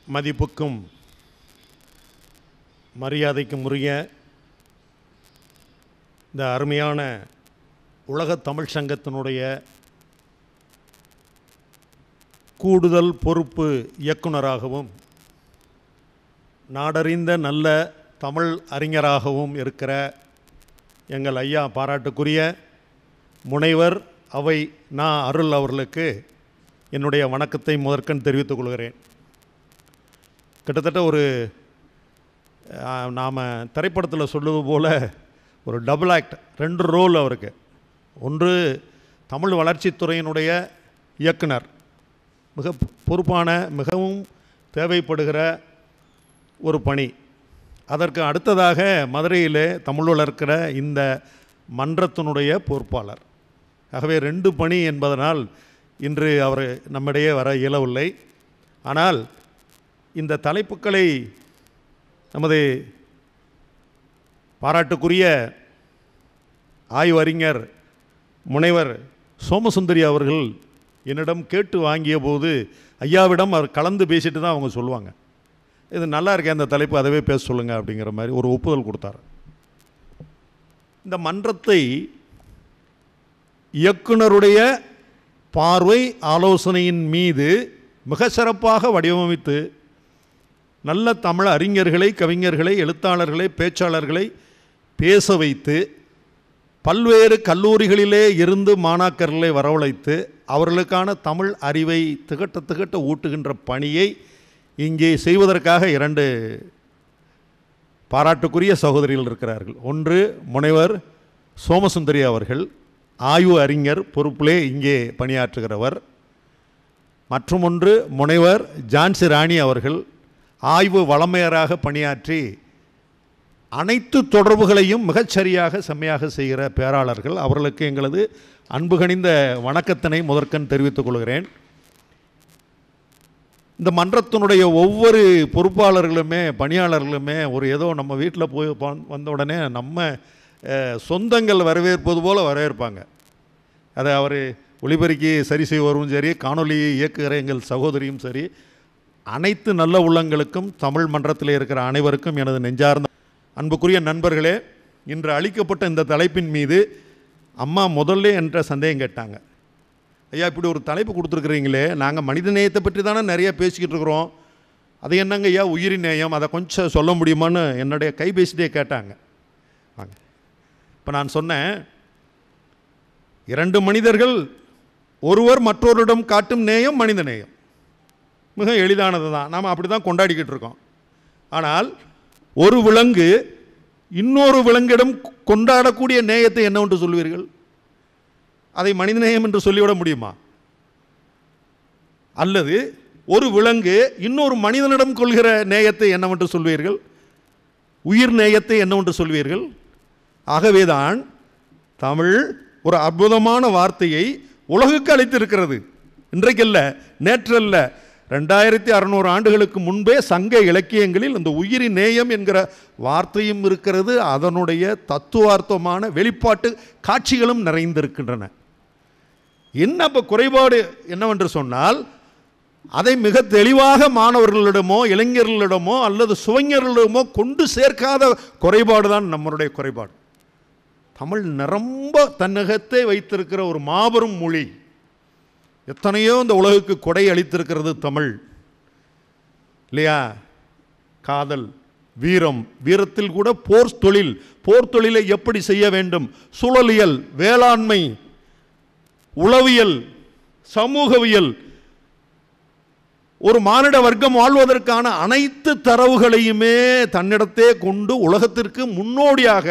மதிப்புக்கும் மரியாதைக்கும் உரிய இந்த அருமையான உலக தமிழ் சங்கத்தினுடைய கூடுதல் பொறுப்பு இயக்குனராகவும் நாடறிந்த நல்ல தமிழ் அறிஞராகவும் இருக்கிற எங்கள் ஐயா பாராட்டுக்குரிய முனைவர் அவை நா. அருள் அவர்களுக்கு என்னுடைய வணக்கத்தை முதற்கண் தெரிவித்துக் கொள்கிறேன். கிட்டத்தட்ட ஒரு நாம் திரைப்படத்தில் சொல்லுவது போல் ஒரு டபுள் ஆக்ட், 2 ரோல் அவருக்கு. ஒன்று தமிழ் வளர்ச்சித்துறையினுடைய இயக்குனர், மிக பொறுப்பான மிகவும் தேவைப்படுகிற ஒரு பணி. அதற்கு அடுத்ததாக மதுரையிலே தமிழ் வளர்க்கிற இந்த மன்றத்தினுடைய பொறுப்பாளர். ஆகவே 2 பணி என்பதனால் இன்று அவர் நம்மிடையே வர இயலவில்லை. ஆனால் இந்த தலைப்புகளை நமது பாராட்டுக்குரிய ஆய்வறிஞர் முனைவர் சோமசுந்தரி அவர்கள் என்னிடம் கேட்டு வாங்கிய போது ஐயாவிடம் அவர் கலந்து பேசிட்டு தான் அவங்க சொல்லுவாங்க, இது நல்லா இருக்கே அந்த தலைப்பு, அதவே பேச சொல்லுங்கள் அப்படிங்கிற மாதிரி ஒரு ஒப்புதல் கொடுத்தார். இந்த மன்றத்தை இயக்குனருடைய பார்வை ஆலோசனையின் மீது மிக சிறப்பாக வடிவமைத்து நல்ல தமிழ் அறிஞர்களை, கவிஞர்களை, எழுத்தாளர்களை, பேச்சாளர்களை பேச வைத்து பல்வேறு கல்லூரிகளிலே இருந்து மாணாக்கர்களை வரவழைத்து அவர்களுக்கான தமிழ் அறிவை திகட்ட ஊட்டுகின்ற பணியை இங்கே செய்வதற்காக 2 பாராட்டுக்குரிய சகோதரிகள் இருக்கிறார்கள். ஒன்று முனைவர் சோமசுந்தரி அவர்கள், ஆய்வு அறிஞர் பொறுப்பிலே இங்கே பணியாற்றுகிறவர். மற்றும் ஒன்று முனைவர் ஜான்சி ராணி அவர்கள், ஆய்வு வளமையராக பணியாற்றி அனைத்து தொடர்புகளையும் மிகச்சரியாக செம்மையாக செய்கிற பேராளர்கள். அவர்களுக்கு எங்களது அன்பு கனிந்த வணக்கத்தினை முதற்கண் தெரிவித்துக் கொள்கிறேன். இந்த மன்றத்தினுடைய ஒவ்வொரு பொறுப்பாளர்களுமே பணியாளர்களுமே ஒரு ஏதோ நம்ம வீட்டில் போய் வந்த உடனே நம்ம சொந்தங்கள் வரவேற்பது போல் வரவேற்பாங்க. அதை அவர் ஒளிபெருக்கி சரி செய்வரும் சரி, காணொலியை இயக்குகிற எங்கள் சகோதரியும் சரி, அனைத்து நல்ல உள்ளங்களுக்கும் தமிழ் மன்றத்தில் இருக்கிற அனைவருக்கும் எனது நெஞ்சார்ந்த அன்புக்குரிய நண்பர்களே, இன்று அளிக்கப்பட்ட இந்த தலைப்பின் மீது அம்மா முதல்ல என்ற சந்தேகம் கேட்டாங்க. ஐயா, இப்படி ஒரு தலைப்பு கொடுத்துருக்குறீங்களே, நாங்கள் மனித நேயத்தை பற்றி தானே நிறைய பேசிக்கிட்டு இருக்கிறோம், அது என்னங்க ஐயா உயிரி நேயம், அதை கொஞ்சம் சொல்ல முடியுமான்னு என்னுடைய கைபேசிட்டே கேட்டாங்க. வாங்க, இப்போ நான் சொன்னேன், 2 மனிதர்கள் ஒருவர் மற்றொருடம் காட்டும் நேயம் மனித நேயம். மிக எளிதானது தான், நாம் அப்படி தான் கொண்டாடிக்கிட்டு இருக்கோம். ஆனால் ஒரு விலங்கு இன்னொரு விலங்கிடம் கொண்டாடக்கூடிய நேயத்தை என்னவென்று சொல்வீர்கள்? அதை மனித நேயம் என்று சொல்லிவிட முடியுமா? அல்லது ஒரு விலங்கு இன்னொரு மனிதனிடம் கொள்கிற நேயத்தை என்னவென்று சொல்வீர்கள்? உயிர் நேயத்தை என்னவென்று சொல்வீர்கள்? ஆகவேதான் தமிழ் ஒரு அற்புதமான வார்த்தையை உலகுக்கு அளித்திருக்கிறது. இன்றைக்கல்ல, நேற்றல்ல, 2600 ஆண்டுகளுக்கு முன்பே சங்க இலக்கியங்களில் இந்த உயிரி நேயம் என்கிற வார்த்தையும் இருக்கிறது. அதனுடைய தத்துவார்த்தமான வெளிப்பாட்டு காட்சிகளும் நிறைந்திருக்கின்றன. என்ன இப்போ குறைபாடு என்னவென்று சொன்னால், அதை மிக தெளிவாக மாணவர்களிடமோ இளைஞர்களிடமோ அல்லது சுவைஞர்களிடமோ கொண்டு சேர்க்காத குறைபாடு தான் நம்மளுடைய குறைபாடு. தமிழ் நிரம்ப தன்னகத்தை வைத்திருக்கிற ஒரு மாபெரும் மொழி. எத்தனையோ இந்த உலகுக்கு கொடை அளித்திருக்கிறது தமிழ், இல்லையா? காதல், வீரம், வீரத்தில் கூட போர் தொழிலை எப்படி செய்ய வேண்டும், சூழலியல், வேளாண்மை, உளவியல், சமூகவியல், ஒரு மானிட வர்க்கம் வாழ்வதற்கான அனைத்து தரவுகளையுமே தன்னிடத்தே கொண்டு உலகத்திற்கு முன்னோடியாக,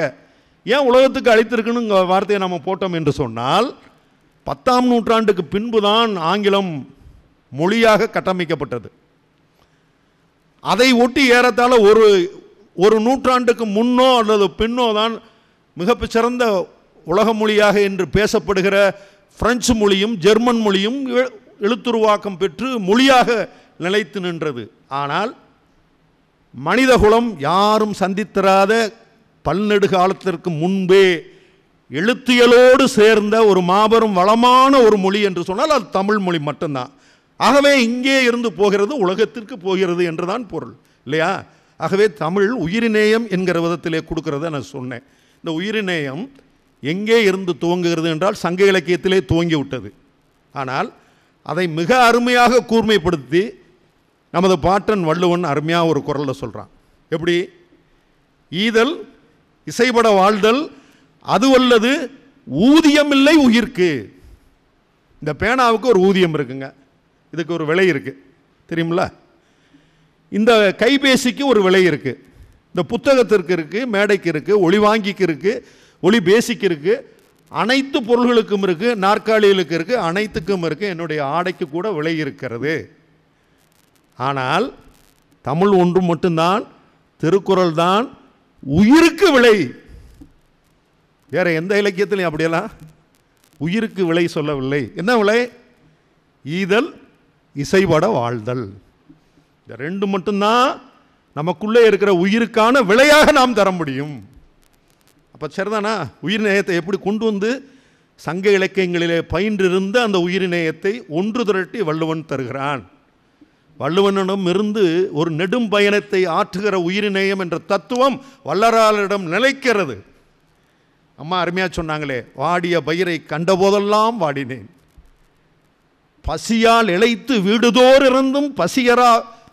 ஏன் உலகத்துக்கு அளித்திருக்குன்னு வார்த்தையை நம்ம போட்டோம் என்று சொன்னால், 10ஆம் நூற்றாண்டுக்கு பின்புதான் ஆங்கிலம் மொழியாக கட்டமைக்கப்பட்டது. அதை ஒட்டி ஏறத்தாழ ஒரு நூற்றாண்டுக்கு முன்னோ அல்லது பின்னோ தான் மிகச்சிறந்த உலக மொழியாக என்று பேசப்படுகிற பிரெஞ்சு மொழியும் ஜெர்மன் மொழியும் எழுத்துருவாக்கம் பெற்று மொழியாக நிலைத்து நின்றது. ஆனால் மனிதகுலம் யாரும் சந்தித்திராத பல்நெடுகாலத்திற்கு முன்பே எழுத்தியலோடு சேர்ந்த ஒரு மாபெரும் வளமான ஒரு மொழி என்று சொன்னால் அது தமிழ் மொழி மட்டும்தான். ஆகவே இங்கே இருந்து போகிறது உலகத்திற்கு போகிறது என்றுதான் பொருள் இல்லையா? ஆகவே தமிழ் உயிரினேயம் என்கிற விதத்திலே கொடுக்கிறத நான் சொன்னேன். இந்த உயிரினேயம் எங்கே இருந்து துவங்குகிறது என்றால் சங்க இலக்கியத்திலே துவங்கி விட்டது. ஆனால் அதை மிக அருமையாக கூர்மைப்படுத்தி நமது பாட்டன் வள்ளுவன் அருமையாக ஒரு குரலில் சொல்கிறான். எப்படி? ஈதல் இசைபட வாழ்தல் அதுவல்லது ஊதியமில்லை உயிர்க்கு. இந்த பேனாவுக்கு ஒரு ஊதியம் இருக்குங்க, இதுக்கு ஒரு விலை இருக்குது தெரியுமில்ல? இந்த கைபேசிக்கு ஒரு விலை இருக்குது, இந்த புத்தகத்திற்கு இருக்குது, மேடைக்கு இருக்குது, ஒளிவாங்கிக்கு இருக்குது, ஒளி பேசிக்கு இருக்குது, அனைத்து பொருள்களுக்கும் இருக்குது, நாற்காலிகளுக்கு இருக்குது, அனைத்துக்கும் இருக்குது, என்னுடைய ஆடைக்கு கூட விலை இருக்கிறது. ஆனால் தமிழ் ஒன்று மட்டும்தான், திருக்குறள் தான் உயிருக்கு விலை. வேற எந்த இலக்கியத்திலையும் அப்படியெல்லாம் உயிருக்கு விலை சொல்லவில்லை. என்ன விலை? ஈதல் இசைபட வாழ்தல். இந்த ரெண்டு மட்டும்தான் நமக்குள்ளே இருக்கிற உயிருக்கான விலையாக நாம் தர முடியும். அப்போ சரிதானா? உயிர் நேயத்தை எப்படி கொண்டு வந்து சங்க இலக்கியங்களிலே பயின்றிருந்த அந்த உயிர் நேயத்தை ஒன்று திரட்டி வள்ளுவன் தருகிறான். வள்ளுவனிடம் இருந்து ஒரு நெடும் பயணத்தை ஆற்றுகிற உயிரினேயம் என்ற தத்துவம் வள்ளலாரிடம் நிலைக்கிறது. அம்மா அருமையாக சொன்னாங்களே, வாடிய பயிரை கண்டபோதெல்லாம் வாடினேன், பசியால் இளைத்து வீடுதோர் இருந்தும் பசியரா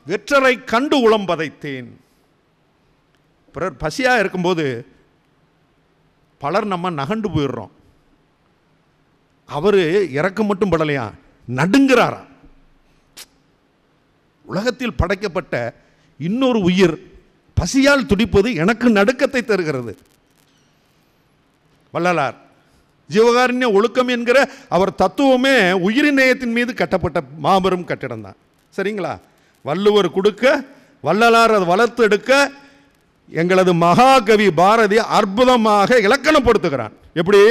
வெற்றரை கண்டு உளம் பதைத்தேன். பிறர் பசியாக இருக்கும்போது பலர் நம்ம நகண்டு போயிடுறோம். அவர் இறக்கம் மட்டும் படலையா, நடுங்கிறாரா. உலகத்தில் படைக்கப்பட்ட இன்னொரு உயிர் பசியால் துடிப்பது எனக்கு நடுக்கத்தை தருகிறது. வள்ளலார் ஜீவகாருண்ய ஒழுக்கம் என்கிற அவர் தத்துவமே உயிரினேயத்தின் மீது கட்டப்பட்ட மாபெரும் கட்டிடம் தான். சரிங்களா? வள்ளுவர் கொடுக்க, வள்ளலார் அதை வளர்த்து எடுக்க, எங்களது மகாகவி பாரதி அற்புதமாக இலக்கணப்படுத்துகிறான். எப்படி?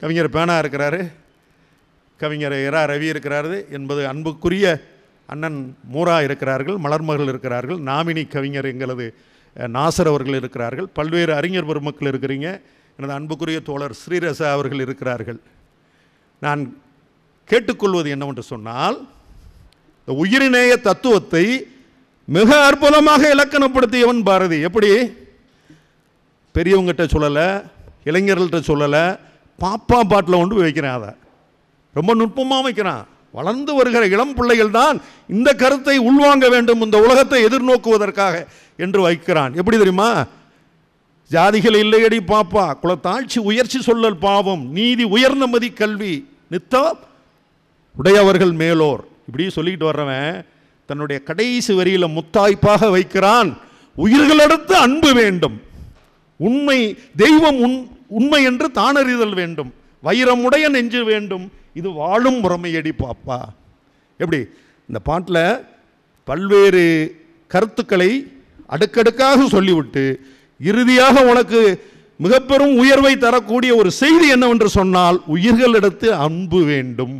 கவிஞர் பேனா இருக்கிறாரு, கவிஞர் இரா ரவி இருக்கிறாரு என்பது அன்புக்குரிய அண்ணன் மூரா இருக்கிறார்கள், மலர்மகள் இருக்கிறார்கள், நாமினி கவிஞர் எங்களது நாசர் அவர்கள் இருக்கிறார்கள், பல்வேறு அறிஞர் பெருமக்கள் இருக்கிறீங்க, எனது அன்புக்குரிய தோழர் ஸ்ரீரசா அவர்கள் இருக்கிறார்கள். நான் கேட்டுக்கொள்வது என்னவென்று சொன்னால், இந்த உயிரினேய தத்துவத்தை மிக அற்புதமாக இலக்கணப்படுத்தியவன் பாரதி. எப்படி? பெரியவங்ககிட்ட சொல்லலை, இளைஞர்கள்ட்ட சொல்லலை, பாப்பா பாட்டில் கொண்டு வைக்கிறேன். அதை ரொம்ப நுட்பமாக வைக்கிறான். வளர்ந்து வருகிற இளம் பிள்ளைகள் தான் இந்த கருத்தை உள்வாங்க வேண்டும், இந்த உலகத்தை எதிர்நோக்குவதற்காக என்று வைக்கிறான். எப்படி தெரியுமா? ஜாதிகள் இல்லையடி பாப்பா, குலத்தாழ்ச்சி உயர்ச்சி சொல்லல் பாவம், நீதி உயர்ந்த மதி கல்வி, நித்தம் உடையவர்கள் மேலோர். இப்படி சொல்லிக்கிட்டு வர்றவன் தன்னுடைய கடைசி வரியில் முத்தாய்ப்பாக வைக்கிறான், உயிர்களடுத்து அன்பு வேண்டும், உண்மை தெய்வம் உண்மை என்று தானறிதல் வேண்டும், வைரமுடைய நெஞ்சு வேண்டும், இது வாழும் முறைமையடி பாப்பா. எப்படி? இந்த பாட்டில் பல்வேறு கருத்துக்களை அடுக்கடுக்காக சொல்லிவிட்டு இறுதியாக உனக்கு மிக பெரும் உயர்வை தரக்கூடிய ஒரு செய்தி என்னவென்று சொன்னால், உயிர்களிடத்து அன்பு வேண்டும்.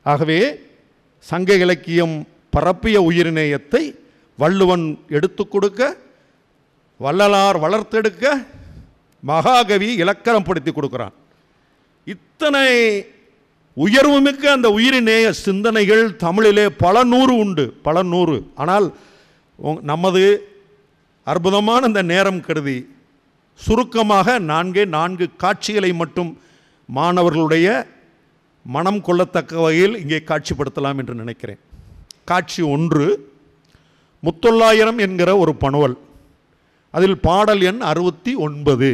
ஆகவே சங்க இலக்கியம் பரப்பிய உயிரினேயத்தை வள்ளுவன் எடுத்து கொடுக்க, வள்ளலார் வளர்த்தெடுக்க, மகாகவி இலக்கணப்படுத்தி கொடுக்கிறான். இத்தனை உயர்வுமிக்க அந்த உயிரினேய சிந்தனைகள் தமிழிலே பல நூறு உண்டு, பல நூறு. ஆனால் நமது அற்புதமான இந்த நேரம் கருதி சுருக்கமாக 4 காட்சிகளை மட்டும் மாணவர்களுடைய மனம் கொள்ளத்தக்க வகையில் இங்கே காட்சிப்படுத்தலாம் என்று நினைக்கிறேன். காட்சி 1, முத்தொள்ளாயிரம் என்கிற ஒரு பணுவல். அதில் பாடல் எண் 69.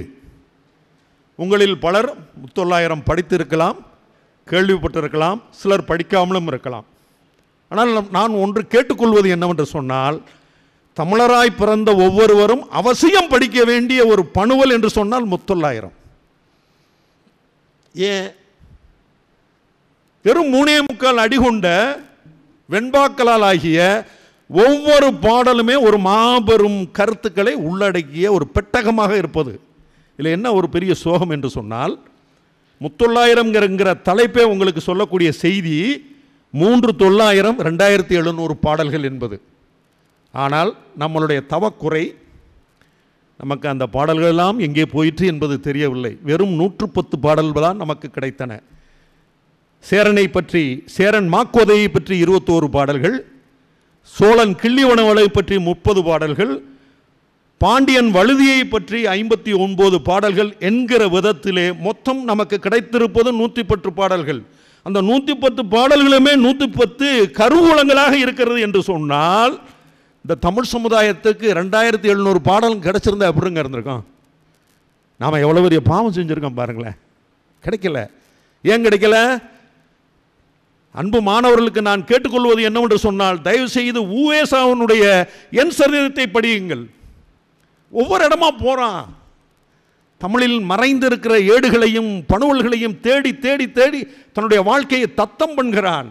உங்களில் பலர் முத்தொள்ளாயிரம் படித்திருக்கலாம், கேள்விப்பட்டிருக்கலாம், சிலர் படிக்காமலும் இருக்கலாம். ஆனால் நான் ஒன்று கேட்டுக்கொள்வது என்னவென்று சொன்னால், தமிழராய் பிறந்த ஒவ்வொருவரும் அவசியம் படிக்க வேண்டிய ஒரு பணுவல் என்று சொன்னால் முத்தொள்ளாயிரம். ஏன்? வெறும் 3.25 அடி கொண்ட வெண்பாக்களால் ஆகிய ஒவ்வொரு பாடலுமே ஒரு மாபெரும் கருத்துக்களை உள்ளடக்கிய ஒரு பெட்டகமாக இருப்பது. இதில் என்ன ஒரு பெரிய சோகம் என்று சொன்னால், முத்தொள்ளாயிரம்ங்கிற தலைப்பே உங்களுக்கு சொல்லக்கூடிய செய்தி 3,900 2,700 பாடல்கள் என்பது. ஆனால் நம்மளுடைய தவக்குறை, நமக்கு அந்த பாடல்கள் எல்லாம் எங்கே போயிற்று என்பது தெரியவில்லை. வெறும் 110 பாடல்கள் தான் நமக்கு கிடைத்தன. சேரனை பற்றி, சேரன் மாக்கோதையை பற்றி 21 பாடல்கள், சோழன் கிள்ளிவனவளை பற்றி 30 பாடல்கள், பாண்டியன் வழுதியை பற்றி 59 பாடல்கள் என்கிற விதத்திலே மொத்தம் நமக்கு கிடைத்திருப்பது 110 பாடல்கள். அந்த 110 பாடல்களுமே 110 கருவூலங்களாக இருக்கிறது என்று சொன்னால், இந்த தமிழ் சமுதாயத்துக்கு 2700 பாடல் கிடைச்சிருந்தா எப்படிங்க இருந்திருக்கோம்? நாம் எவ்வளோ பெரிய பாவம் செஞ்சுருக்கோம் பாருங்களேன். கிடைக்கல. ஏன் கிடைக்கல? அன்பு மாணவர்களுக்கு நான் கேட்டுக்கொள்வது என்னவென்று சொன்னால், தயவு செய்து ஊவேசாவினுடைய என் சரித்திரத்தை படியுங்கள். ஒவ்வொரு இடமா போகிறான், தமிழில் மறைந்திருக்கிற ஏடுகளையும் பணுவல்களையும் தேடி தேடி தேடி தன்னுடைய வாழ்க்கையை தத்தம் பண்ணுகிறான்.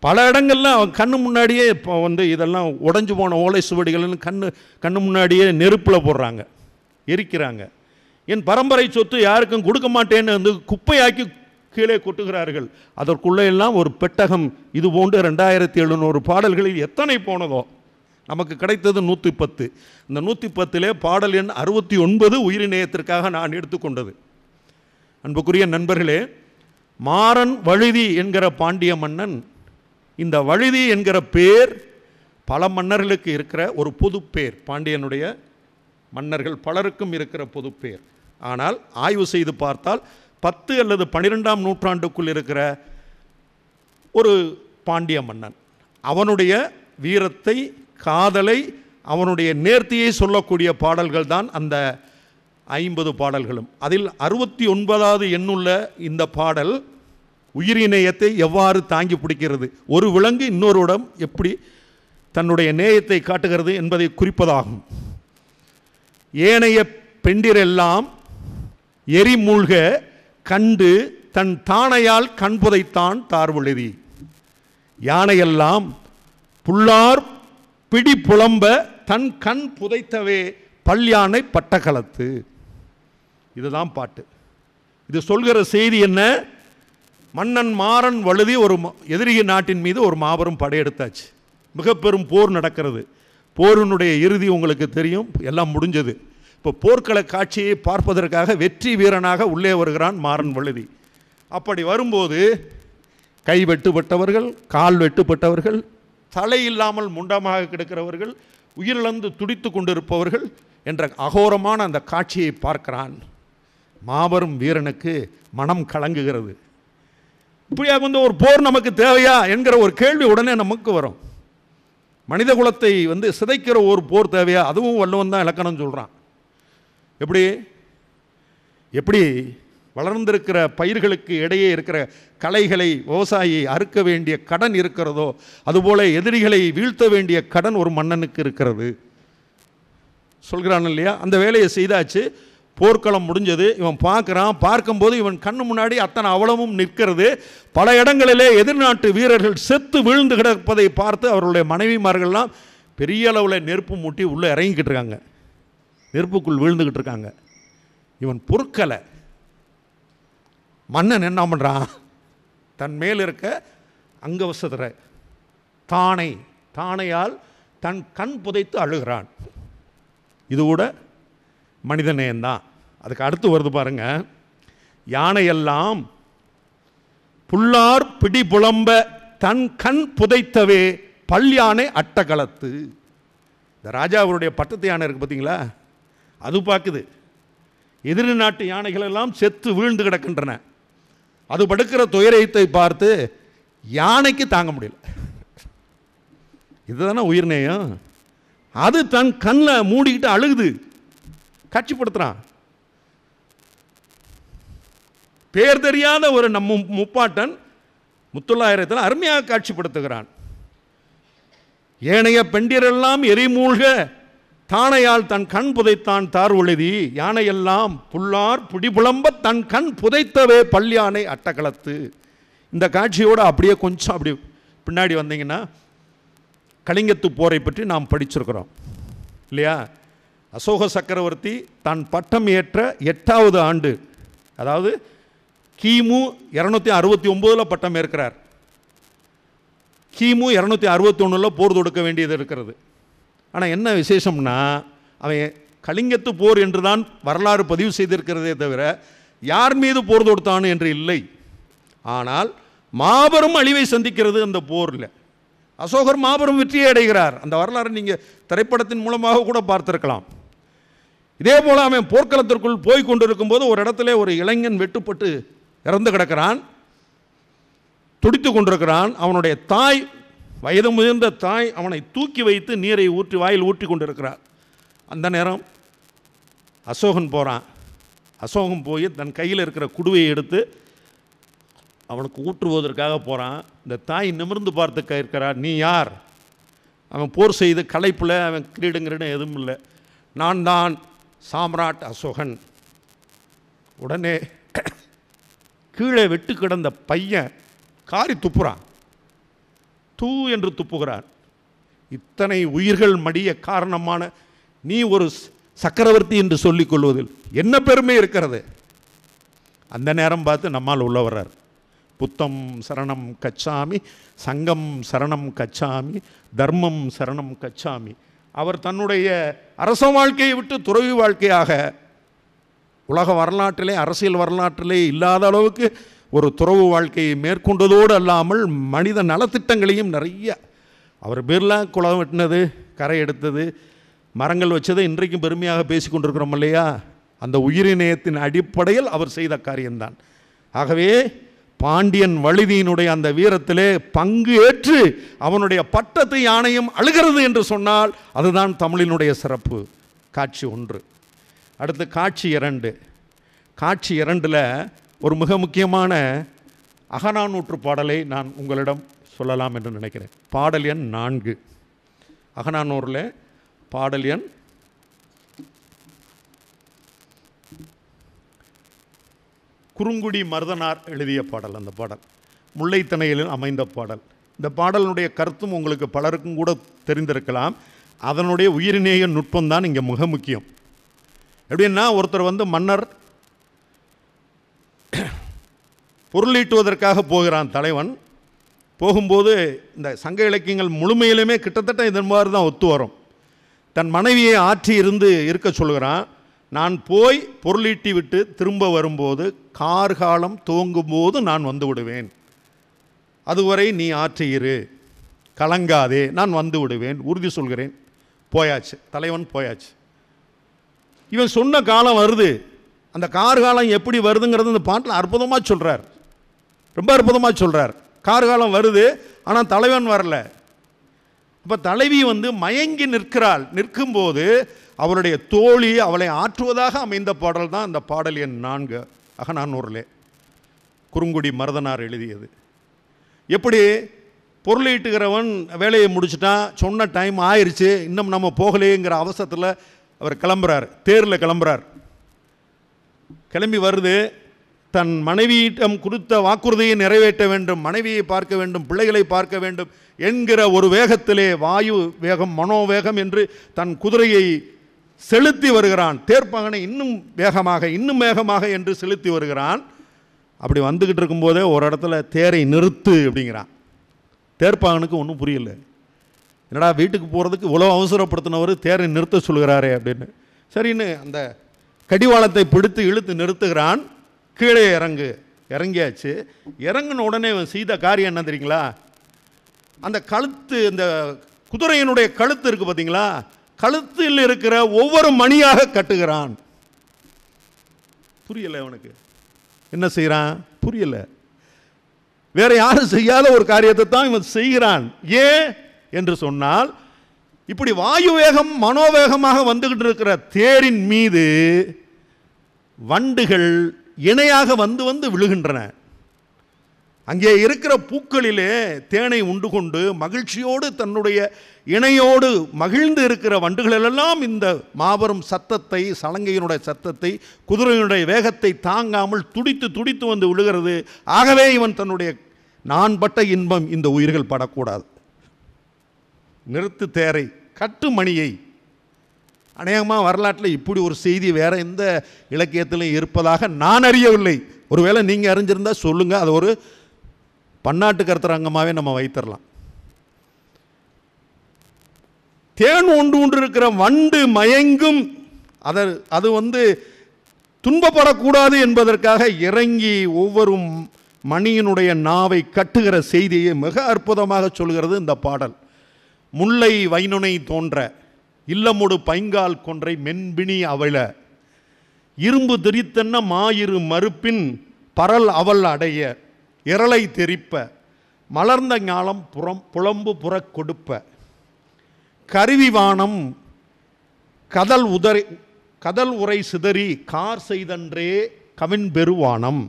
பல இடங்கள்ல அவன் கண்ணு முன்னாடியே இப்போ இதெல்லாம் உடைஞ்சு போன ஓலை சுவடிகள்னு கண்ணு முன்னாடியே நெருப்பில் போடுறாங்க, எரிக்கிறாங்க. என் பரம்பரை சொத்து யாருக்கும் கொடுக்க மாட்டேன்னு குப்பையாக்கி கீழே கொட்டுகிறார்கள். அதற்குள்ளே எல்லாம் ஒரு பெட்டகம் இது போன்று 2700 பாடல்களில் எத்தனை போனதோ. நமக்கு கிடைத்தது 110. இந்த 110 பாடல் எண் 69 உயிரினயத்திற்காக நான் எடுத்துக்கொண்டது. அன்புக்குரிய நண்பர்களே, மாறன் வழுதி என்கிற பாண்டிய மன்னன், இந்த வழுதி என்கிற பேர் பல மன்னர்களுக்கு இருக்கிற ஒரு பொது பேர், பாண்டியனுடைய மன்னர்கள் பலருக்கும் இருக்கிற பொது பேர். ஆனால் ஆய்வு செய்து பார்த்தால் 10 அல்லது 12ஆம் நூற்றாண்டுக்குள் இருக்கிற ஒரு பாண்டிய மன்னன், அவனுடைய வீரத்தை, காதலை, அவனுடைய நேர்த்தியை சொல்லக்கூடிய பாடல்கள் தான் அந்த 50 பாடல்களும். அதில் 69வது எண்ணுள்ள இந்த பாடல் உயிரினயத்தை எவ்வாறு தாங்கி பிடிக்கிறது, ஒரு விலங்கு இன்னொருடம் எப்படி தன்னுடைய நேயத்தை காட்டுகிறது என்பதை குறிப்பதாகும். ஏனைய பெண்டிரெல்லாம் எரிமூழ்க கண்டு தன் தானையால் கண்புதைத்தான் தார்வழுதி. யானையெல்லாம் புல்லார் பிடி புலம்ப தன் கண் புதைத்தவே பல்யானை பட்டக்களத்து. இதுதான் பாட்டு. இது சொல்கிற செய்தி என்ன? மன்னன் மாறன் வழுதி ஒரு எதிரிய நாட்டின் மீது ஒரு மாபெரும் படையெடுத்தாச்சு. மிக பெரும் போர் நடக்கிறது. போரினுடைய இறுதி உங்களுக்கு தெரியும், எல்லாம் முடிஞ்சது. இப்போ போர்க்கள காட்சியை பார்ப்பதற்காக வெற்றி வீரனாக உள்ளே வருகிறான் மாறன் வழுதி. அப்படி வரும்போது கை வெட்டுப்பட்டவர்கள், கால் வெட்டுப்பட்டவர்கள், தலை இல்லாமல் முண்டமாக கிடக்கிறவர்கள், உயிரிழந்து துடித்து கொண்டிருப்பவர்கள் என்ற அகோரமான அந்த காட்சியை பார்க்கிறான். மாபெரும் வீரனுக்கு மனம் கலங்குகிறது. இப்படியாக ஒரு போர் நமக்கு தேவையா என்கிற ஒரு கேள்வி உடனே நமக்கு வரும். மனித குலத்தை சிதைக்கிற ஒரு போர் தேவையா? அதுவும் வள்ளுவன் தான் இலக்கணம் சொல்கிறான். எப்படி வளர்ந்திருக்கிற பயிர்களுக்கு இடையே இருக்கிற களைகளை விவசாயியை அறுக்க வேண்டிய கடன் இருக்கிறதோ, அதுபோல எதிரிகளை வீழ்த்த வேண்டிய கடன் ஒரு மன்னனுக்கு இருக்கிறது சொல்கிறான் இல்லையா? அந்த வேலையை செய்தாச்சு. போர்க்களம் முடிஞ்சது. இவன் பார்க்குறான். பார்க்கும்போது இவன் கண்ணு முன்னாடி அத்தனை அவலமும் நிற்கிறது. பல இடங்களிலே எதிர்நாட்டு வீரர்கள் செத்து வீழ்ந்து கிடப்பதை பார்த்து அவர்களுடைய மனைவிமார்கள்லாம் பெரிய அளவில் நெருப்பு மூட்டி உள்ளே இறங்கிக்கிட்டு இருக்காங்க, நெருப்புக்குள் வீழ்ந்துக்கிட்டு இருக்காங்க. இவன் பொறுக்கலை. மன்னன் என்ன பண்ணுறான்? தன் மேல் இருக்க அங்கவசத்திர தானையால் தன் கண் புதைத்து அழுகிறான். இது கூட மனிதநேயம்தான். அதுக்கு அடுத்து வருது பாருங்க. யானையெல்லாம் புல்லார் பிடி புலம்ப தன் கண் புதைத்தவே பல்யானை அட்டகளத்து. இந்த ராஜாவுடைய பட்டத்து யானை இருக்குது பார்த்தீங்களா, அது பார்க்குது. எதிரி நாட்டு யானைகள் எல்லாம் செத்து வீழ்ந்து கிடக்கின்றன. அது படுக்கிற துயரத்தை பார்த்து யானைக்கு தாங்க முடியல. இதுதானே உயிர்நேயம். அது தன் கண்ணில் மூடிக்கிட்டு அழுகுது, காட்சிப்படுத்துகிறான். பேர் தெரியாத ஒரு நம்ம முப்பாட்டன் முத்தொள்ளாயிரத்தில் அருமையாக காட்சிப்படுத்துகிறான். ஏனைய பெண்டிரெல்லாம் எரிமூழ்க தானையால் தன் கண் புதைத்தான் தார்வழுதி. யானையெல்லாம் புல்லார் பிடிபுலம்ப தன் கண் புதைத்தவே பல்யானை அட்டகளத்து. இந்த காட்சியோடு அப்படியே கொஞ்சம் அப்படி பின்னாடி வந்தீங்கன்னா கலிங்கத்து போரை பற்றி நாம் படிச்சிருக்கிறோம் இல்லையா? அசோக சக்கரவர்த்தி தான் பட்டம் ஏற்ற 8வது ஆண்டு, அதாவது கிமு 269 பட்டம் ஏற்கிறார். கிமு 261 போர் தொடுக்க வேண்டியது இருக்கிறது. ஆனால் என்ன விசேஷம்னா, அவன் கலிங்கத்து போர் என்று தான் வரலாறு பதிவு செய்திருக்கிறதே தவிர யார் மீது போர் தொடுத்தான் என்று இல்லை. ஆனால் மாபெரும் அழிவை சந்திக்கிறது அந்த போரில். அசோகர் மாபெரும் வெற்றியை அடைகிறார். அந்த வரலாறு நீங்கள் திரைப்படத்தின் மூலமாக கூட பார்த்திருக்கலாம். இதே போல் அவன் போர்க்களத்திற்குள் போய் கொண்டிருக்கும் போது ஒரு இடத்துல ஒரு இளைஞன் வெட்டுப்பட்டு இறந்து கிடக்கிறான், துடித்து கொண்டிருக்கிறான். அவனுடைய தாய், வயது முதிர்ந்த தாய், அவனை தூக்கி வைத்து நீரை ஊற்றி வாயில் ஊற்றி கொண்டிருக்கிறார். அந்த நேரம் அசோகன் போகிறான். அசோகன் போய் தன் கையில் இருக்கிற குடுவையை எடுத்து அவனுக்கு ஊற்றுவதற்காக போகிறான். இந்த தாய் நிமிர்ந்து பார்த்து கேட்கிறார், நீ யார்? அவன் போர் செய்து களைப்பில், அவன் கிரீடுங்கிறீடு எதுவும் இல்லை, நான் தான் சாம்ராட் அசோகன். உடனே கீழே வெட்டு கிடந்த பையன் காரி துப்புறான், தூ என்று துப்புகிறான். இத்தனை உயிர்கள் மடிய காரணமான நீ ஒரு சக்கரவர்த்தி என்று சொல்லிக் கொள்வதில் என்ன பெருமை இருக்கிறது? அந்த நேரம் பார்த்து நம்மால் உள்ள வர்றார். புத்தம் சரணம் கச்சாமி, சங்கம் சரணம் கச்சாமி, தர்மம் சரணம் கச்சாமி. அவர் தன்னுடைய அரச வாழ்க்கையை விட்டு துறவி வாழ்க்கையாக உலக வரலாற்றிலே, அரசியல் வரலாற்றிலே இல்லாத அளவுக்கு ஒரு துறவு வாழ்க்கையை மேற்கொண்டதோடு அல்லாமல் மனித நலத்திட்டங்களையும் நிறைய அவர் பேர்லாம் குளம் வெட்டினது, கரை எடுத்தது, மரங்கள் வச்சதை இன்றைக்கும் பெருமையாக பேசி கொண்டிருக்கிறோம் இல்லையா? அந்த உயிரினயத்தின் அடிப்படையில் அவர் செய்த காரியம்தான். ஆகவே பாண்டியன் வழுதியினுடைய அந்த வீரத்திலே பங்கு ஏற்று அவனுடைய பட்டத்தை யானையும் அழுகிறது என்று சொன்னால் அதுதான் தமிழினுடைய சிறப்பு. காட்சி 1. அடுத்து காட்சி 2. காட்சி 2ல் ஒரு மிக முக்கியமான அகநானூற்று பாடலை நான் உங்களிடம் சொல்லலாம் என்று நினைக்கிறேன். பாடல் எண் 4. அகநானூரில் பாடல் எண் குறுங்குடி மருதனார் எழுதிய பாடல். அந்த பாடல் முல்லைத்தனையில் அமைந்த பாடல். இந்த பாடலினுடைய கருத்தும் உங்களுக்கு பலருக்கும் கூட தெரிந்திருக்கலாம். அதனுடைய உயிரினேய நுட்பம்தான் இங்கே மிக முக்கியம். எப்படின்னா, ஒருத்தர் மன்னர் பொருளீட்டுவதற்காக போகிறான். தலைவன் போகும்போது இந்த சங்க இலக்கியங்கள் முழுமையிலுமே கிட்டத்தட்ட இதன் மாதிரி தான் ஒத்து வரும். தன் மனைவியை ஆற்றி இருக்க சொல்கிறான். நான் போய் பொருளீட்டி விட்டு திரும்ப வரும்போது கார்காலம் துவங்கும்போது நான் வந்து விடுவேன், அதுவரை நீ ஆற்றியிரு, கலங்காதே, நான் வந்து விடுவேன், உறுதி சொல்கிறேன். போயாச்சு, தலைவன் போயாச்சு. இவன் சொன்ன காலம் வருது. அந்த கார்காலம் எப்படி வருதுங்கிறது இந்த பாட்டில் அற்புதமாக சொல்கிறார், ரொம்ப அற்புதமாக சொல்கிறார். கார்காலம் வருது, ஆனால் தலைவன் வரல. அப்போ தலைவி மயங்கி நிற்கிறாள். நிற்கும்போது அவளுடைய தோழி அவளை ஆற்றுவதாக அமைந்த பாடல் தான் அந்த பாடல் எண் 4 அகநானூரிலே குறுங்குடி மருதனார் எழுதியது. எப்படி பொருளீட்டுகிறவன் வேலையை முடிச்சுட்டான், சொன்ன டைம் ஆயிடுச்சு, இன்னும் நம்ம போகலேங்கிற அவசரத்தில் அவர் கிளம்புறார், தேரில் கிளம்புறார். கிளம்பி வருது, தன் மனைவியிடம் கொடுத்த வாக்குறுதியை நிறைவேற்ற வேண்டும், மனைவியை பார்க்க வேண்டும், பிள்ளைகளை பார்க்க வேண்டும் என்கிற ஒரு வேகத்திலே, வாயு வேகம் மனோவேகம் என்று தன் குதிரையை செலுத்தி வருகிறான். தேர்ப்பகனை இன்னும் வேகமாக என்று செலுத்தி வருகிறான். அப்படி வந்துக்கிட்டு இருக்கும்போதே ஒரு இடத்துல தேரை நிறுத்து அப்படிங்கிறான். தேர்ப்பகனுக்கு ஒன்றும் புரியல, என்னடா வீட்டுக்கு போகிறதுக்கு இவ்வளோ அவசரப்படுத்தினவர் தேரை நிறுத்த சொல்கிறாரே அப்படின்னு. சரின்னு அந்த கடிவாளத்தை பிடித்து இழுத்து நிறுத்துகிறான். கீழே இறங்கியாச்சு. இறங்கின உடனே செய்த காரியம் என்ன தெரியுங்களா? அந்த கழுத்து, இந்த குதிரையினுடைய கழுத்து இருக்குது பார்த்தீங்களா, கழுத்தில் இருக்கிற ஒவ்வொரு மணியாக கட்டுகிறான். புரியல அவனுக்கு, என்ன செய்கிறான் புரியல. வேற யாரும் செய்யாத ஒரு காரியத்தை தான் இவன் செய்கிறான். ஏன் என்று சொன்னால், இப்படி வாயு வேகம் மனோவேகமாக வந்துகிட்டு இருக்கிற தேரின் மீது வண்டுகள் இணையாக வந்து விழுகின்றன. அங்கே இருக்கிற பூக்களிலே தேனை உண்டு கொண்டு மகிழ்ச்சியோடு தன்னுடைய இணையோடு மகிழ்ந்து இருக்கிற வண்டுகளெல்லாம் இந்த மாபெரும் சத்தத்தை, சலங்கையினுடைய சத்தத்தை, குதிரையினுடைய வேகத்தை தாங்காமல் துடித்து வந்து விழுகிறது. ஆகவே இவன் தன்னுடைய நான் பட்ட இன்பம் இந்த உயிர்கள் படக்கூடாது, நிறுத்து தேரை, கட்டு மணியை. அநேகமாக வரலாற்றில் இப்படி ஒரு செய்தி வேற எந்த இலக்கியத்திலும் இருப்பதாக நான் அறியவில்லை. ஒருவேளை நீங்கள் அறிஞ்சிருந்தால் சொல்லுங்கள், அது ஒரு பன்னாட்டு கருத்தரங்கமாகவே நம்ம வைத்திடலாம். தேன் ஒன்று இருக்கிற வண்டு மயங்கும், அது துன்பப்படக்கூடாது என்பதற்காக இறங்கி ஒவ்வொரு மணியினுடைய நாவை கட்டுகிற செய்தியை மிக அற்புதமாக சொல்கிறது இந்த பாடல். முல்லை வைனுனை தோன்ற இல்லமுடு பைங்கால் கொன்றை மென்பிணி அவள இரும்பு திரித்தன்ன மாயிரு மறுப்பின் பரல் அவள் அடைய இரளை தெரிப்ப மலர்ந்த ஞாலம் புலம்பு புறக் கொடுப்ப கருவிவானம் கதல் உரை சிதறி கார் செய்தன்றே கவின் பெருவானம்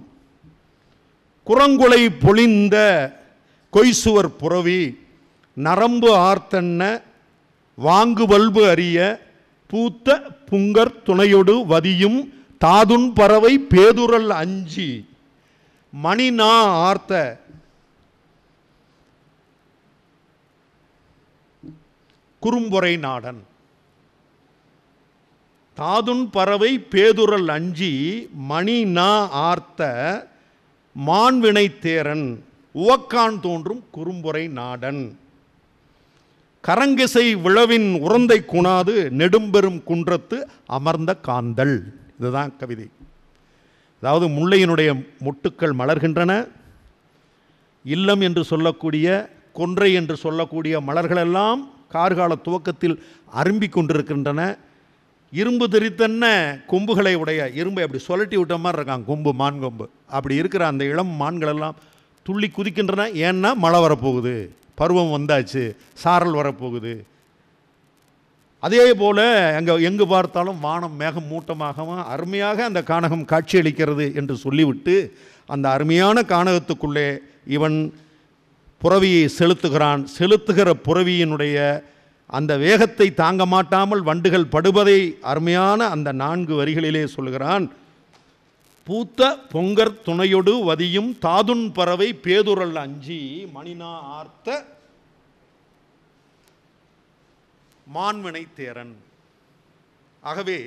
குரங்குலை பொழிந்த கொய்சுவர் புறவி நரம்பு ஆர்த்தன்ன வாங்கு வல்பு அறிய பூத்த புங்கர் துணையொடு வதியும் தாதுன் பறவை பேதுரல் அஞ்சி மணிநா ஆர்த்த குறும்பொறை நாடன் தாதுன் பறவை பேதுரல் அஞ்சி மணிநா ஆர்த்த மான்வினை தேரன் உவக்கான் தோன்றும் குறும்பொறை நாடன் கரங்கிசை விழவின் உறந்தை குணாது நெடும்பெரும் குன்றத்து அமர்ந்த காந்தல். இதுதான் கவிதை. அதாவது முல்லையினுடைய மொட்டுக்கள் மலர்கின்றன. இல்லம் என்று சொல்லக்கூடிய கொன்றை என்று சொல்லக்கூடிய மலர்களெல்லாம் கார்கால துவக்கத்தில் அரும்பிக் கொண்டிருக்கின்றன. இரும்பு தெரித்தன்ன கொம்புகளை உடைய இரும்பை அப்படி சொல்லட்டி விட்ட மாதிரி இருக்காங்க கொம்பு, மான் கொம்பு. அப்படி இருக்கிற அந்த இளம் மான்களெல்லாம் துள்ளி குதிக்கின்றன. ஏன்னா மழை வரப்போகுது, பருவம் வந்தாச்சு, சாரல் வரப்போகுது. அதே போல் எங்கு பார்த்தாலும் வானம் மேகம் மூட்டமாகவும் அருமையாக அந்த கானகம் காட்சியளிக்கிறது என்று சொல்லிவிட்டு அந்த அருமையான கானகத்துக்குள்ளே இவன் புறவியை செலுத்துகிறான். செலுத்துகிற புறவியினுடைய அந்த வேகத்தை தாங்க மாட்டாமல் வண்டுகள் படுவதை அருமையான அந்த 4 வரிகளிலே சொல்கிறான். பூத்த பொங்கர் துணையொடு வதியும் தாதுன் பறவை பேதுரல் அஞ்சி மணினா ஆர்த்த மான்வினை தேரன். ஆகவே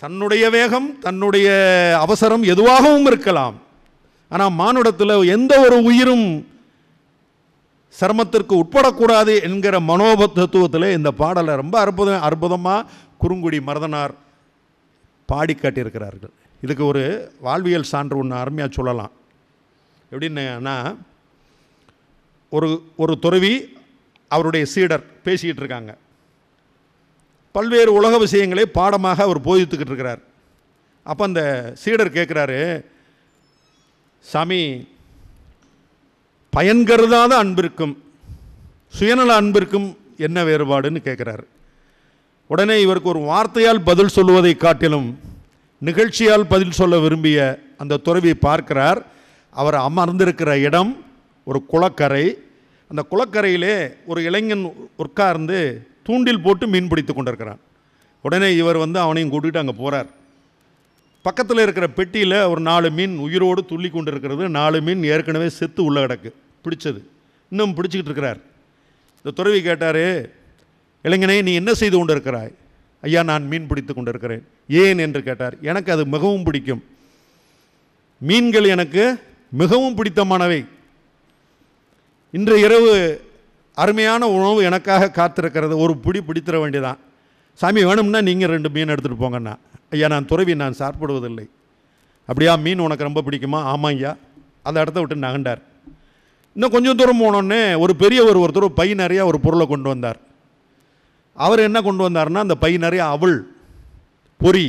தன்னுடைய வேகம், தன்னுடைய அவசரம் எதுவாகவும் இருக்கலாம். ஆனால் மானுடத்தில் எந்த ஒரு உயிரும் சிரமத்திற்கு உட்படக்கூடாது என்கிற மனோபத்துவத்தில் இந்த பாடலை ரொம்ப அற்புதமாக குறுங்குடி மருதனார் பாடி காட்டியிருக்கிறார்கள். இதுக்கு ஒரு வாழ்வியல் சான்று ஒன்று அருமையாக சொல்லலாம். எப்படின்னா, ஒரு துறவி அவருடைய சீடர் பேசிக்கிட்டு இருக்காங்க. பல்வேறு உலக விஷயங்களை பாடமாக அவர் போதித்துக்கிட்டு இருக்கிறார். அப்போ அந்த சீடர் கேட்குறாரு, சாமி, பயன் கருதாத அன்பிற்கும் சுயநல அன்பிற்கும் என்ன வேறுபாடுன்னு கேட்குறாரு. உடனே இவருக்கு ஒரு வார்த்தையால் பதில் சொல்லுவதை காட்டிலும் நிகழ்ச்சியால் பதில் சொல்ல விரும்பிய அந்த துறவி பார்க்கிறார். அவர் அமர்ந்திருக்கிற இடம் ஒரு குளக்கரை. அந்த குளக்கரையிலே ஒரு இளைஞன் உட்கார்ந்து தூண்டில் போட்டு மீன் பிடித்து கொண்டிருக்கிறான். உடனே இவர் அவனையும் கூட்டிகிட்டு அங்கே போகிறார். பக்கத்தில் இருக்கிற பெட்டியில் ஒரு 4 மீன் உயிரோடு துள்ளி கொண்டு இருக்கிறது. 4 மீன் ஏற்கனவே செத்து உள்ள கிடக்கு, பிடிச்சது, இன்னும் பிடிச்சிக்கிட்டு இருக்கிறார். இந்த துறவி கேட்டார், இளைஞனே, நீ என்ன செய்து கொண்டு இருக்கிறாய்? ஐயா, நான் மீன் பிடித்து கொண்டு இருக்கிறேன். ஏன் என்று கேட்டார். எனக்கு அது மிகவும் பிடிக்கும். மீன்கள் எனக்கு மிகவும் பிடித்தமானவை. இன்று இரவு அருமையான உணவு எனக்காக காத்திருக்கிறது, ஒரு பிடி பிடித்திட வேண்டியதான். சாமி, வேணும்னா நீங்கள் 2 மீன் எடுத்துகிட்டு போங்கண்ணா. ஐயா, நான் துறவி, நான் சாப்பிடுவதில்லை. அப்படியா, மீன் உனக்கு ரொம்ப பிடிக்குமா? ஆமாம் ஐயா. அந்த இடத்த விட்டு நகண்டார். இன்னும் கொஞ்சம் தூரம் போனோடனே ஒரு பெரியவர் ஒருத்தர் பை நிறையா ஒரு பொருளை கொண்டு வந்தார். அவர் என்ன கொண்டு வந்தார்னா, அந்த பை நிறைய அவள் பொறி.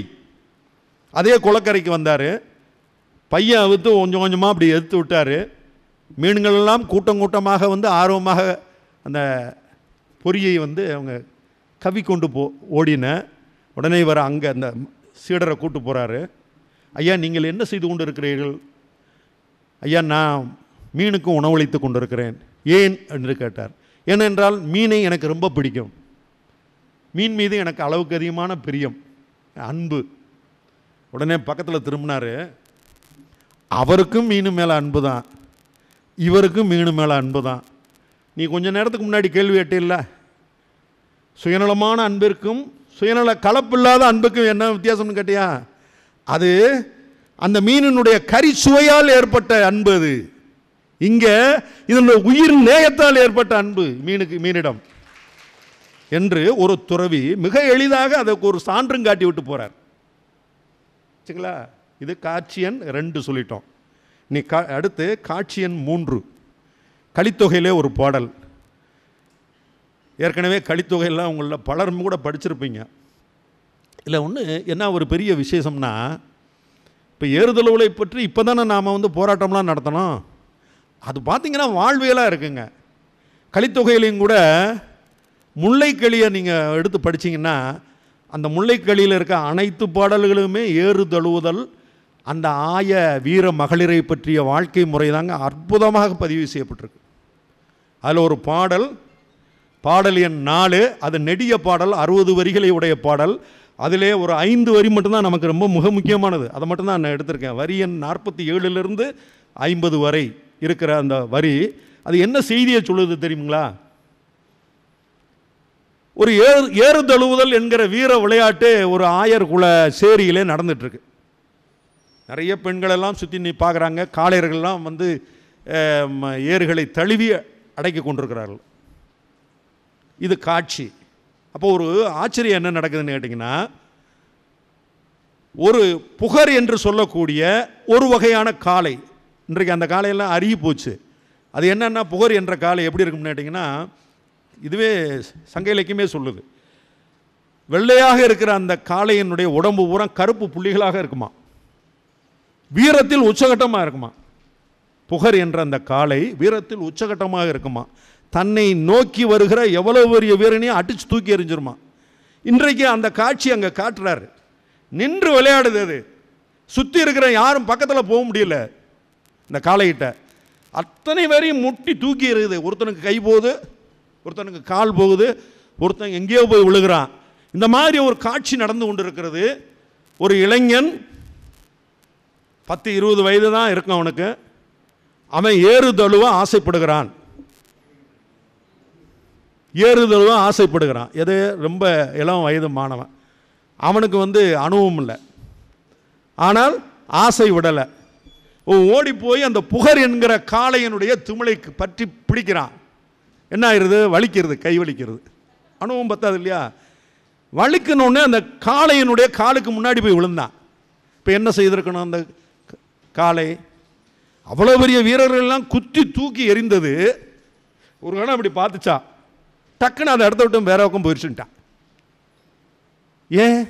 அதே குளக்கரைக்கு வந்தார். பையை அவுத்து கொஞ்சம் கொஞ்சமாக அப்படி எடுத்து விட்டார். மீன்கள் எல்லாம் கூட்டம் கூட்டமாக ஆர்வமாக அந்த பொரியை அவங்க கவி கொண்டு ஓடின. உடனே இவர் அங்கே அந்த சீடரை கூட்டு போகிறாரு. ஐயா, நீங்கள் என்ன செய்து கொண்டு இருக்கிறீர்கள்? ஐயா, நான் மீனுக்கு உணவளித்து கொண்டிருக்கிறேன். ஏன் என்று கேட்டார். ஏனென்றால் மீனை எனக்கு ரொம்ப பிடிக்கும். மீன் மீது எனக்கு அளவுக்கு அதிகமான பிரியம், அன்பு. உடனே பக்கத்தில் திரும்பினார். அவருக்கும் மீனு மேலே அன்பு தான், இவருக்கும் மீனு மேலே அன்பு தான். நீ கொஞ்சம் நேரத்துக்கு முன்னாடி கேள்வி கேட்டில்ல, சுயநலமான அன்பிற்கும் சுயநல கலப்பில்லாத அன்புக்கும் என்ன வித்தியாசம்னு கேட்டியா? அது அந்த மீனினுடைய கறி சுவையால் ஏற்பட்ட அன்பு. அது இங்கே இதனுடைய உயிர் நேயத்தால் ஏற்பட்ட அன்பு மீனிடம் என்று ஒரு துறவி மிக எளிதாக அதற்கு ஒரு சான்றும் காட்டி விட்டு போகிறார். சரிங்களா? இது காட்சி எண் 2 சொல்லிட்டோம். நீ அடுத்து காட்சி எண் 3 கலித்தொகையிலே ஒரு பாடல். ஏற்கனவே கலித்தொகையெல்லாம் உங்களில் பலரும் கூட படிச்சிருப்பீங்க. இல்லை ஒன்று என்ன ஒரு பெரிய விசேஷம்னா, இப்போ ஏறுதழுவலை பற்றி இப்போ தானே நாம் வந்து போராட்டம்லாம் நடத்தணும். அது பார்த்திங்கன்னா வாழ்வியலாக இருக்குங்க. கலித்தொகையிலையும் கூட முல்லைக்களியை நீங்கள் எடுத்து படிச்சிங்கன்னா அந்த முல்லைக்களியில் இருக்க அனைத்து பாடல்களுமே ஏறுதழுவுதல், அந்த ஆய வீர மகளிரை பற்றிய வாழ்க்கை முறை தாங்க அற்புதமாக பதிவு செய்யப்பட்டிருக்கு. அதில் ஒரு பாடல் எண் 4, அது நெடிய பாடல், 60 வரிகளை உடைய பாடல். அதிலே ஒரு 5 வரி மட்டும்தான் நமக்கு ரொம்ப மிக முக்கியமானது. அதை மட்டும்தான் நான் எடுத்திருக்கேன். வரி எண் 47லிருந்து 50 வரை இருக்கிற அந்த வரி அது என்ன செய்தியை சொல்லுது தெரியுங்களா? ஒரு ஏறுதழுவுதல் என்கிற வீர விளையாட்டு ஒரு ஆயர் குல சேரியிலே நடந்துட்டுருக்கு. நிறைய பெண்களெல்லாம் சுற்றி நீ பார்க்குறாங்க. காளையர்கள்லாம் வந்து ஏறுகளை தழுவி அடக்கி கொண்டிருக்கிறார்கள். இது காட்சி. அப்போ ஒரு ஆச்சரியம் என்ன நடக்குதுன்னு கேட்டிங்கன்னா, ஒரு புகர் என்று சொல்லக்கூடிய ஒரு வகையான காளை, இன்றைக்கு அந்த காளையெல்லாம் அருகி போச்சு. அது என்னென்னா புகர் என்ற காளை எப்படி இருக்கும்னு கேட்டிங்கன்னா, இதுவே சங்க இலக்கியமே சொல்லுது, வெள்ளையாக இருக்கிற அந்த காளையினுடைய உடம்பு பூரா கருப்பு புள்ளிகளாக இருக்குமா, வீரத்தில் உச்சகட்டமாக இருக்குமா. புகர் என்ற அந்த காளை வீரத்தில் உச்சகட்டமாக இருக்குமா. தன்னை நோக்கி வருகிற எவ்வளவு பெரிய வீரனையும் அடித்து தூக்கி எறிஞ்சிருமா. இன்றைக்கு அந்த காட்சி அங்கே காட்டுறாரு. நின்று விளையாடுது. அது சுற்றி இருக்கிற யாரும் பக்கத்தில் போக முடியல. இந்த காளையிட்ட அத்தனை பேரையும் முட்டி தூக்கி எறியுது. ஒருத்தனுக்கு கை போகுது, ஒருத்தனுக்கு கால் போகுது, ஒருத்தன் எங்கேயோ போய் விழுகிறான். இந்த மாதிரி ஒரு காட்சி நடந்து கொண்டு இருக்கிறது. ஒரு இளைஞன் 10-20 வயது தான் இருக்கும் அவனுக்கு. அவன் ஏறுதழுவ ஆசைப்படுகிறான். எது ரொம்ப இளம் வயது மாணவன். அவனுக்கு வந்து அனுபவம் இல்லை, ஆனால் ஆசை விடலை. ஓடி போய் அந்த புகர் என்கிற காளையனுடைய துமிளை பற்றி பிடிக்கிறான். என்ன ஆயிடுது? வலிக்கிறது, கை வலிக்கிறது. அனுபவம் பத்தாது இல்லையா? வலிக்கணுன்னே அந்த காளையனுடைய காலுக்கு முன்னாடி போய் விழுந்தான். இப்போ என்ன செய்திருக்கணும்? அந்த காளை அவ்வளோ பெரிய வீரர்கள்லாம் குத்தி தூக்கி எறிந்தது. ஒரு கணம் அப்படி பார்த்துச்சா, டக்குன்னு அதை இடத்த விட்டு வேற பக்கம் போயிடுச்சுட்டான். ஏன்?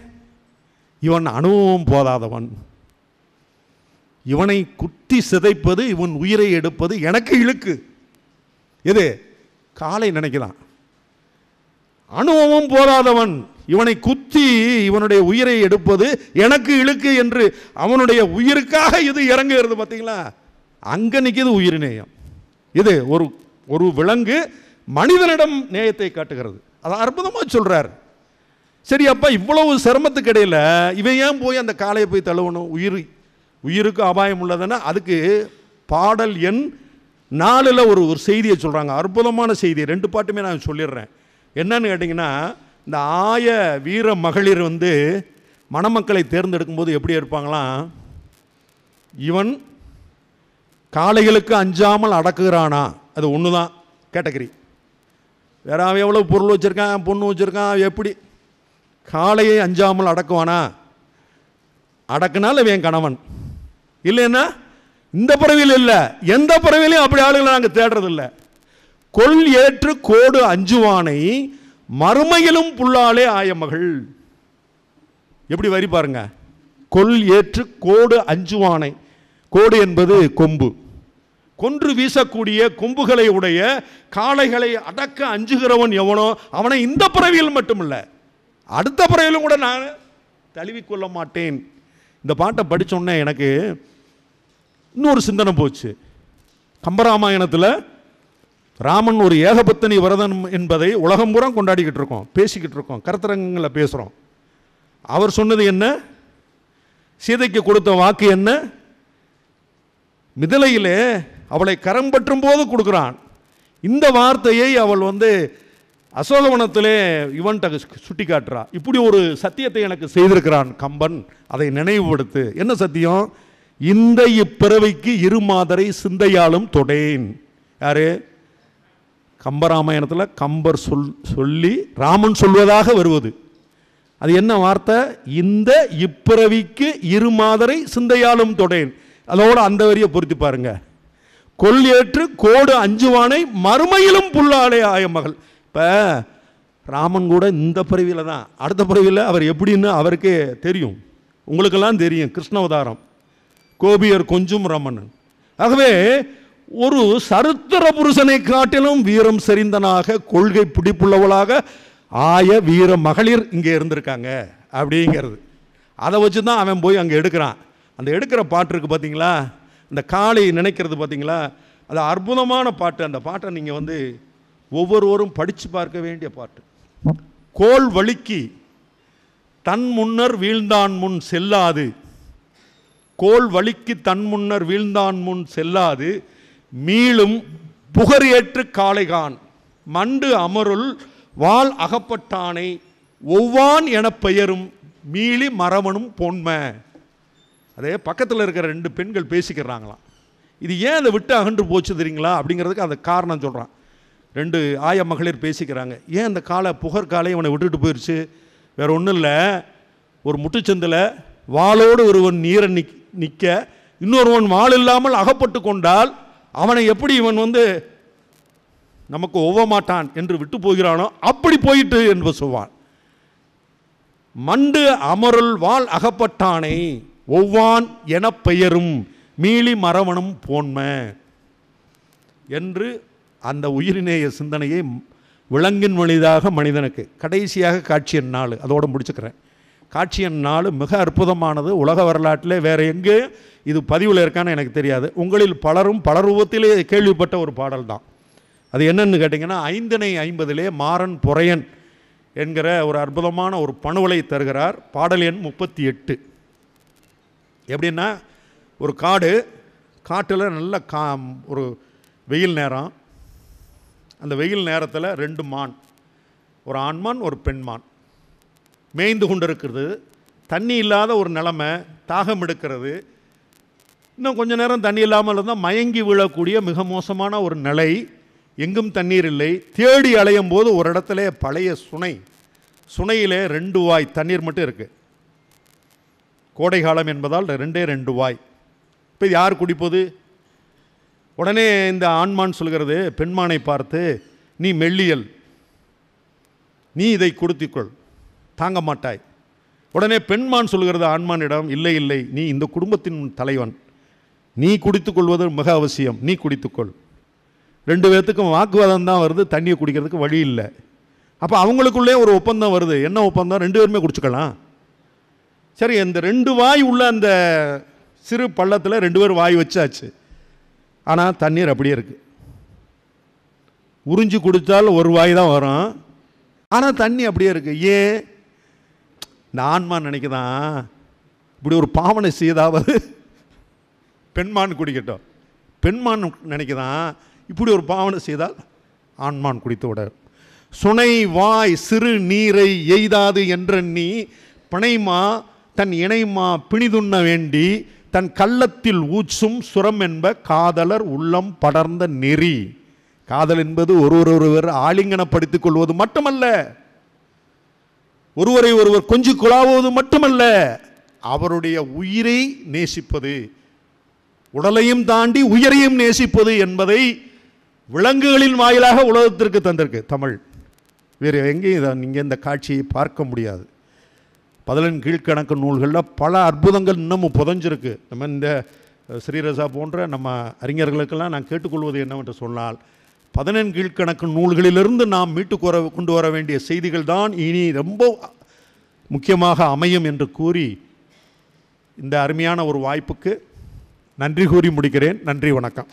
இவன் அனுபவம் போதாதவன். இவனை குத்தி சிதைப்பது, இவன் உயிரை எடுப்பது எனக்கு இழுக்கு. எது? காளை நினைக்கலாம். அனுபவம் போதாதவன் இவனை குத்தி இவனுடைய உயிரை எடுப்பது எனக்கு இழுக்கு என்று அவனுடைய உயிருக்காக இது இறங்குகிறது. பார்த்தீங்களா? அங்கே நிற்கிது உயிர் நேயம். இது ஒரு விலங்கு மனிதனிடம் நேயத்தை காட்டுகிறது. அதை அற்புதமாக சொல்கிறார். சரி, அப்போ இவ்வளவு சிரமத்துக்கு இடையில் இவன் ஏன் போய் அந்த காளையை போய் தழுவணும்? உயிருக்கு அபாயம் உள்ளதுன்னா அதுக்கு பாடல் எண் 4 ஒரு செய்தியை சொல்கிறாங்க. அற்புதமான செய்தி. 2 பாட்டுமே நான் சொல்லிடுறேன். என்னன்னு கேட்டிங்கன்னா, இந்த ஆய வீர மகளிர் வந்து மணமக்களை தேர்ந்தெடுக்கும் போது எப்படி இருப்பாங்களாம், இவன் காளைகளுக்கு அஞ்சாமல் அடக்குகிறானா, அது ஒன்று தான் கேட்டகரி. வேற அவன் எவ்வளோ பொருள் வச்சுருக்கான், பொண்ணு வச்சுருக்கான், எப்படி காளையை அஞ்சாமல் அடக்குவானா? அடக்குனால என் கணவன். இல்லைன்னா இந்த பிறவியில் இல்லை, எந்த பிறவிலையும் அப்படி ஆளுகளை நாங்கள் தேடுறதில்லை. கொள் ஏற்று கோடு அஞ்சுவானை மறுமையிலும் புல்லாலே ஆயமகள். எப்படி வரி பாருங்க. கொள் ஏற்று கோடு அஞ்சுவானை. கோடு என்பது கொம்பு. கொன்று வீசக்கூடிய கொம்புகளை உடைய காளைகளை அடக்க அஞ்சுகிறவன் எவனோ அவனை இந்த பிறவியில் மட்டுமில்லை, அடுத்த பிறவிலும் கூட நான் தழுவிக்கொள்ள மாட்டேன். இந்த பாட்டை படித்தோன்னே எனக்கு இன்னொரு சிந்தனை போச்சு. கம்பராமாயணத்தில் ராமன் ஒரு ஏகபத்தினி விரதன் என்பதை உலகம் பூரா கொண்டாடிக்கிட்டு இருக்கோம், பேசிக்கிட்டு இருக்கோம், கருத்தரங்களில் பேசுகிறோம். அவர் சொன்னது என்ன? சீதைக்கு கொடுத்த வாக்கு என்ன? மிதிலையிலே அவளை கரம் பற்றும் போது கொடுக்குறான். இந்த வார்த்தையை அவள் வந்து அசோகவனத்திலே இவன்ட்ட சுட்டி காட்டுறா. இப்படி ஒரு சத்தியத்தை எனக்கு செய்திருக்கிறான் கம்பன், அதை நினைவுபடுத்து. என்ன சத்தியம்? இந்த இப்பிறவைக்கு இருமாதரை சிந்தையாலும் தொடேன். யாரு? கம்பராமாயணத்தில் கம்பர் சொல்லி ராமன் சொல்வதாக வருவது. அது என்ன வார்த்தை? இந்த இப்பிறவிக்கு இருமாதரை சிந்தையாலும் தொடேன். அதோட அந்த வரியை பொருத்தி பாருங்க. கொல் ஏற்று கோடு அஞ்சுவானை மறுமையிலும் புல்லாலே ஆய மகள். இப்போ ராமன் கூட இந்த பிறவியில் தான், அடுத்த பிறவியில் அவர் எப்படின்னு அவருக்கே தெரியும், உங்களுக்கெல்லாம் தெரியும். கிருஷ்ணவதாரம், கோபியர் கொஞ்சம் ரமன். ஆகவே ஒரு சரித்திர புருஷனை காட்டிலும் வீரம் செறிந்தனாக கொள்கை பிடிப்புள்ளவளாக ஆய வீர மகளிர் இங்கே இருந்திருக்காங்க அப்படிங்கிறது. அதை வச்சு தான் அவன் போய் அங்கே எடுக்கிறான். அந்த எடுக்கிற பாட்டு இருக்குது பார்த்தீங்களா, இந்த காளை நினைக்கிறது பார்த்தீங்களா, அது அற்புதமான பாட்டு. அந்த பாட்டை நீங்கள் வந்து ஒவ்வொருவரும் படித்து பார்க்க வேண்டிய பாட்டு. கோல் வலிக்கு தன் முன்னர் வீழ்ந்தான் முன் செல்லாது, கோல் வலிக்கு தன் முன்னர் வீழ்ந்தான் முன் செல்லாது, மீளும் புகர் ஏற்று காளைகான் மண்டு அமருள் வாள் அகப்பட்டானை ஒவ்வான் என பெயரும் மீளி மரவனும் பொன்மை. அதே பக்கத்தில் இருக்கிற ரெண்டு பெண்கள் பேசிக்கிறாங்களாம். இது ஏன் அதை விட்டு அகன்று போச்சு தெரியுங்களா அப்படிங்கிறதுக்கு அந்த காரணம் சொல்கிறான். ரெண்டு ஆய மகளிர் பேசிக்கிறாங்க. ஏன் அந்த காலை புகர் காலை இவனை விட்டுட்டு போயிடுச்சு? வேறு ஒன்றும் இல்லை, ஒரு முட்டுச்சந்தில் வாளோடு ஒருவன் நீரை நிற்க இன்னொருவன் வாள் இல்லாமல் அகப்பட்டு கொண்டால் அவனை எப்படி இவன் வந்து நமக்கு ஒவ்வ மாட்டான் என்று விட்டு போகிறானோ அப்படி போயிட்டு என்று சொல்வான். மண்டு அமருள் வாள் அகப்பட்டானை ஒவ்வான் என பெயரும் மீளி மரவனும் போன்மை என்று அந்த உயிரினேய சிந்தனையை விலங்கின் வழிதாக மனிதனுக்கு கடைசியாக காட்சியன் நாள், அதோடு முடிச்சுக்கிறேன். காட்சியன் நாள் மிக அற்புதமானது. உலக வரலாற்றிலே வேறு எங்கே இது பதிவில் இருக்கான்னு எனக்கு தெரியாது. உங்களில் பலரும் பல ரூபத்திலே கேள்விப்பட்ட ஒரு பாடல் தான். அது என்னன்னு கேட்டிங்கன்னா, 550 மாறன் பொறையன் என்கிற ஒரு அற்புதமான ஒரு பணுவலை தருகிறார். பாடல் எண் 38. எப்படின்னா, ஒரு காட்டில் நல்ல ஒரு வெயில் நேரம். அந்த வெயில் நேரத்தில் 2 மான், ஒரு ஆண்மான் ஒரு பெண்மான் மேய்ந்து கொண்டு இருக்கிறது. தண்ணி இல்லாத ஒரு நிலைமை, தாகம் எடுக்கிறது. இன்னும் கொஞ்சம் நேரம் தண்ணி இல்லாமல் இருந்தால் மயங்கி விழக்கூடிய மிக மோசமான ஒரு நிலை. எங்கும் தண்ணீர் இல்லை. தேடி அலையும் போது ஒரு இடத்துல பழைய சுனையிலே 2 வாய் தண்ணீர் மட்டும் இருக்குது. கோடை காலம் என்பதால் 2 வாய். இப்போ யார் குடிப்பது? உடனே இந்த ஆண்மான் சொல்கிறது பெண்மானை பார்த்து, நீ மெல்லியல், நீ இதை குடித்துக்கொள், தாங்க மாட்டாய். உடனே பெண்மான் சொல்கிறது ஆண்மானிடம், இல்லை இல்லை, நீ இந்த குடும்பத்தின் தலைவன், நீ குடித்துக்கொள்வது மிக அவசியம், நீ குடித்துக்கொள். 2 பேர்த்துக்கும் வாக்குவாதம் தான் வருது, தண்ணியை குடிக்கிறதுக்கு வழி இல்லை. அப்போ அவங்களுக்குள்ளே ஒரு ஒப்பந்தம் வருது. என்ன ஒப்பந்தம்? 2 பேருமே குடிச்சுக்கலாம். சரி, இந்த 2 வாய் உள்ள அந்த சிறு பள்ளத்தில் 2 பேர் வாய் வச்சாச்சு. ஆனால் தண்ணீர் அப்படியே இருக்குது. உறிஞ்சி குடித்தால் ஒரு வாய் தான் வரும், ஆனால் தண்ணி அப்படியே இருக்குது. ஏன்? இந்த ஆண்மான் நினைக்குதான், இப்படி ஒரு பாவனை செய்தாவது பெண்மான் குடிக்கட்டும். பெண்மான் நினைக்குதான், இப்படி ஒரு பாவனை செய்தால் ஆண்மான் குடித்து விட. சுனை வாய் சிறு நீரை எய்தாது என்ற நீ பிணைமா தன் இணைமா பிணிதுண்ண வேண்டி தன் கள்ளத்தில் ஊச்சும் சுரம் என்ப காதலர் உள்ளம் படர்ந்த நெறி. காதல் என்பது ஒருவர் ஆலிங்கனப்படுத்திக் கொள்வது மட்டுமல்ல, ஒருவரை ஒருவர் கொஞ்சி குழாவது மட்டுமல்ல, அவருடைய உயிரை நேசிப்பது, உடலையும் தாண்டி உயிரையும் நேசிப்பது என்பதை விலங்குகளின் வாயிலாக உலகத்திற்கு தந்திருக்கு தமிழ். வேறு எங்கேயும் நீங்கள் இந்த காட்சியை பார்க்க முடியாது. 11 கீழ்கணக்கு நூல்களில் பல அற்புதங்கள் இன்னமும் புதஞ்சிருக்கு. நம்ம இந்த ஸ்ரீரசா போன்ற நம்ம அறிஞர்களுக்கெல்லாம் நான் கேட்டுக்கொள்வது என்னவென்று சொன்னால், 11 கீழ்கணக்கு நூல்களிலிருந்து நாம் கொண்டு வர வேண்டிய செய்திகள் தான் இனி ரொம்ப முக்கியமாக அமையும் என்று கூறி இந்த அருமையான ஒரு வாய்ப்புக்கு நன்றி கூறி முடிக்கிறேன். நன்றி, வணக்கம்.